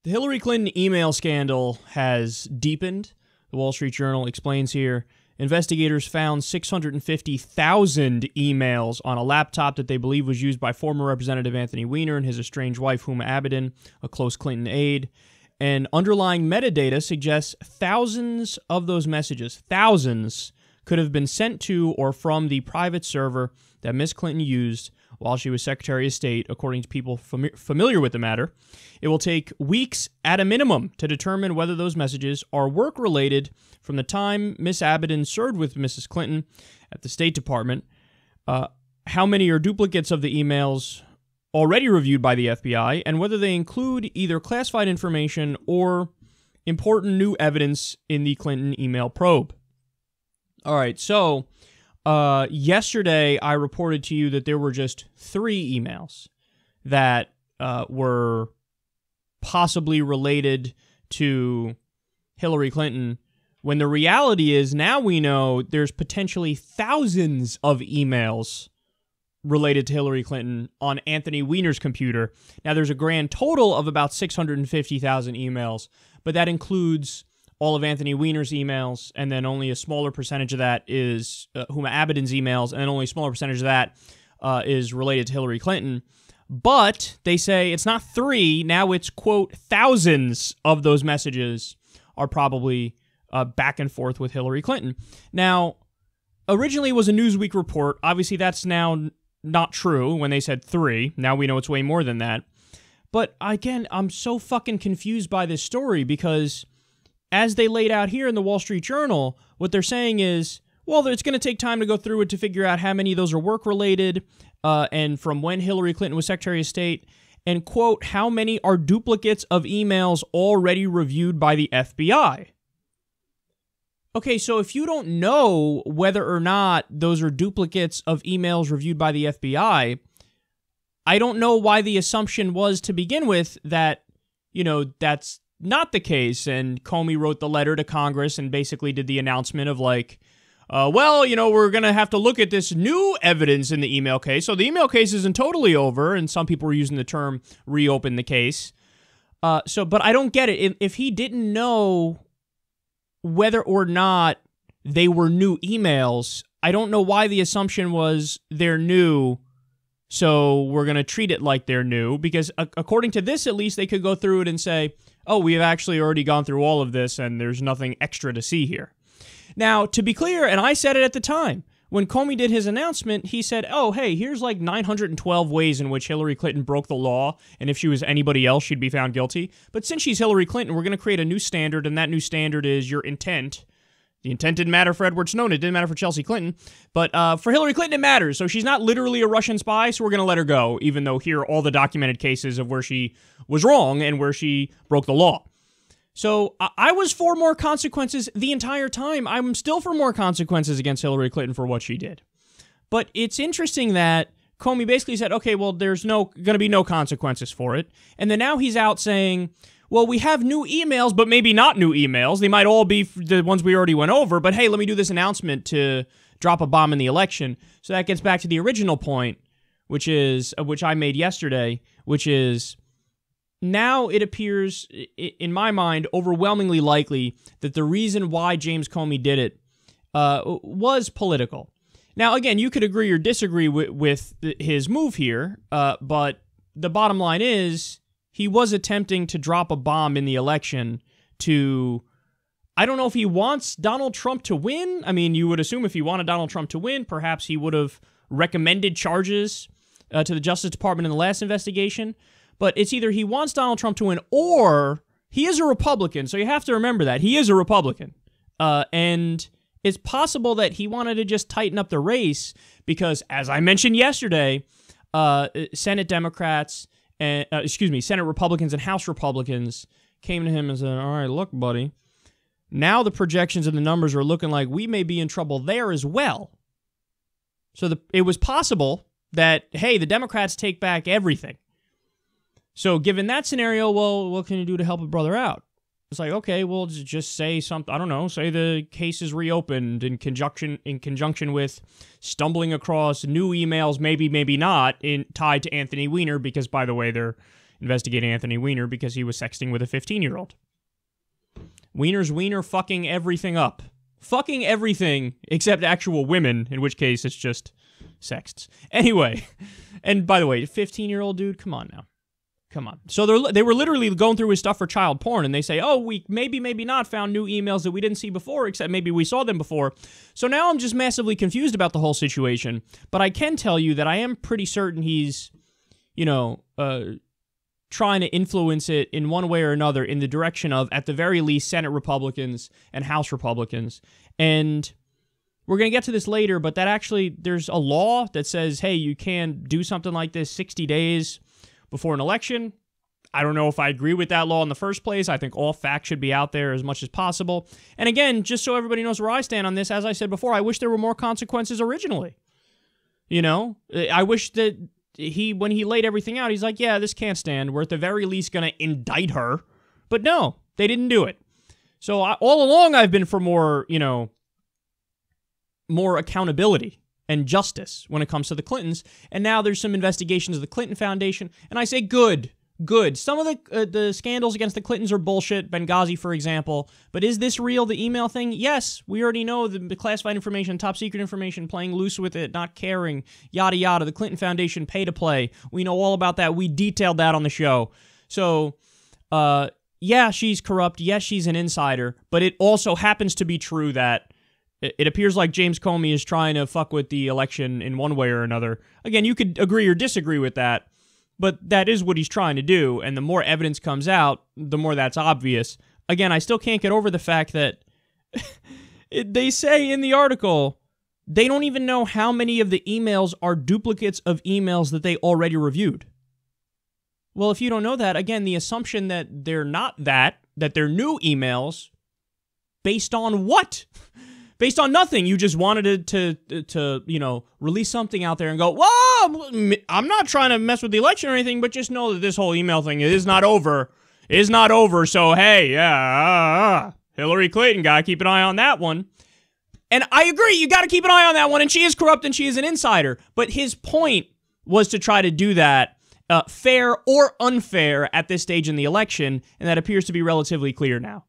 The Hillary Clinton email scandal has deepened. The Wall Street Journal explains here, investigators found 650,000 emails on a laptop that they believe was used by former Representative Anthony Weiner and his estranged wife, Huma Abedin, a close Clinton aide. And underlying metadata suggests thousands of those messages, thousands, could have been sent to or from the private server that Ms. Clinton used while she was Secretary of State, according to people familiar with the matter. It will take weeks at a minimum to determine whether those messages are work-related from the time Ms. Abedin served with Mrs. Clinton at the State Department, how many are duplicates of the emails already reviewed by the FBI, and whether they include either classified information or important new evidence in the Clinton email probe. All right, so yesterday I reported to you that there were just 3 emails that were possibly related to Hillary Clinton, when the reality is now we know there's potentially thousands of emails related to Hillary Clinton on Anthony Weiner's computer. Now, there's a grand total of about 650,000 emails, but that includes all of Anthony Weiner's emails, and then only a smaller percentage of that is Huma Abedin's emails, and then only a smaller percentage of that is related to Hillary Clinton. But they say it's not 3, now it's, quote, thousands of those messages are probably back and forth with Hillary Clinton. Now, originally it was a Newsweek report. Obviously, that's now not true when they said 3. Now we know it's way more than that. But again, I'm so fucking confused by this story because as they laid out here in the Wall Street Journal, what they're saying is, well, it's going to take time to go through it to figure out how many of those are work-related and from when Hillary Clinton was Secretary of State, and, quote, how many are duplicates of emails already reviewed by the FBI. Okay, so if you don't know whether or not those are duplicates of emails reviewed by the FBI, I don't know why the assumption was to begin with that, that's not the case. And Comey wrote the letter to Congress and basically did the announcement of like, we're going to have to look at this new evidence in the email case. So the email case isn't totally over, and some people were using the term reopen the case. But I don't get it. If he didn't know whether or not they were new emails, I don't know why the assumption was they're new, so we're going to treat it like they're new, because according to this, at least, they could go through it and say, oh, we've actually already gone through all of this, and there's nothing extra to see here. Now, to be clear, and I said it at the time, when Comey did his announcement, he said, oh, hey, here's like 912 ways in which Hillary Clinton broke the law, and if she was anybody else, she'd be found guilty. But since she's Hillary Clinton, we're going to create a new standard, and that new standard is your intent. The intent didn't matter for Edward Snowden. It didn't matter for Chelsea Clinton. But for Hillary Clinton, it matters. So she's not literally a Russian spy, so we're going to let her go, even though here are all the documented cases of where she was wrong and where she broke the law. So I was for more consequences the entire time. I'm still for more consequences against Hillary Clinton for what she did. But it's interesting that Comey basically said, okay, well, there's going to be no consequences for it. And then now he's out saying, well, we have new emails, but maybe not new emails. They might all be the ones we already went over. But hey, let me do this announcement to drop a bomb in the election. So that gets back to the original point, which I made yesterday, which is, now it appears, in my mind, overwhelmingly likely that the reason why James Comey did it was political. Now, again, you could agree or disagree with his move here, but the bottom line is he was attempting to drop a bomb in the election to, I don't know if he wants Donald Trump to win. I mean, you would assume if he wanted Donald Trump to win, perhaps he would have recommended charges to the Justice Department in the last investigation. But it's either he wants Donald Trump to win or he is a Republican. So you have to remember that. He is a Republican. And it's possible that he wanted to just tighten up the race because, as I mentioned yesterday, Senate Democrats, Senate Republicans and House Republicans came to him and said, all right, look, buddy, now the projections and the numbers are looking like we may be in trouble there as well. So it was possible that, hey, the Democrats take back everything. So given that scenario, well, what can you do to help a brother out? It's like, okay, well, just say something, I don't know, say the case is reopened in conjunction with stumbling across new emails, maybe not, tied to Anthony Weiner, because, by the way, they're investigating Anthony Weiner because he was sexting with a 15-year-old. Weiner's Weiner fucking everything up. Fucking everything except actual women, in which case it's just sexts. Anyway, and by the way, 15-year-old dude, come on now. Come on. So they were literally going through his stuff for child porn, and they say, oh, we maybe not found new emails that we didn't see before, except maybe we saw them before. So now I'm just massively confused about the whole situation. But I can tell you that I am pretty certain he's, trying to influence it in one way or another in the direction of, at the very least, Senate Republicans and House Republicans. And we're going to get to this later, but that actually, there's a law that says, hey, you can do something like this 60 days before an election. I don't know if I agree with that law in the first place. I think all facts should be out there as much as possible. And again, just so everybody knows where I stand on this, as I said before, I wish there were more consequences originally. I wish that when he laid everything out, he's like, yeah, this can't stand. We're at the very least going to indict her. But no, they didn't do it. So all along I've been for more accountability and justice when it comes to the Clintons. And now there's some investigations of the Clinton Foundation. And I say good. Some of the scandals against the Clintons are bullshit. Benghazi, for example. But is this real, the email thing? Yes, we already know the classified information, top secret information, playing loose with it, not caring, yada yada. The Clinton Foundation, pay to play. We know all about that. We detailed that on the show. So, yeah, she's corrupt. Yes, she's an insider. But it also happens to be true that it appears like James Comey is trying to fuck with the election in one way or another. Again, you could agree or disagree with that. But that is what he's trying to do, and the more evidence comes out, the more that's obvious. Again, I still can't get over the fact that they say in the article they don't even know how many of the emails are duplicates of emails that they already reviewed. Well, if you don't know that, again, the assumption that they're not that they're new emails, based on what? Based on nothing. You just wanted to release something out there and go, whoa, I'm not trying to mess with the election or anything, but just know that this whole email thing is not over. So, hey, yeah, Hillary Clinton, gotta keep an eye on that one. And I agree, you gotta keep an eye on that one, and she is corrupt and she is an insider. But his point was to try to do that fair or unfair at this stage in the election, and that appears to be relatively clear now.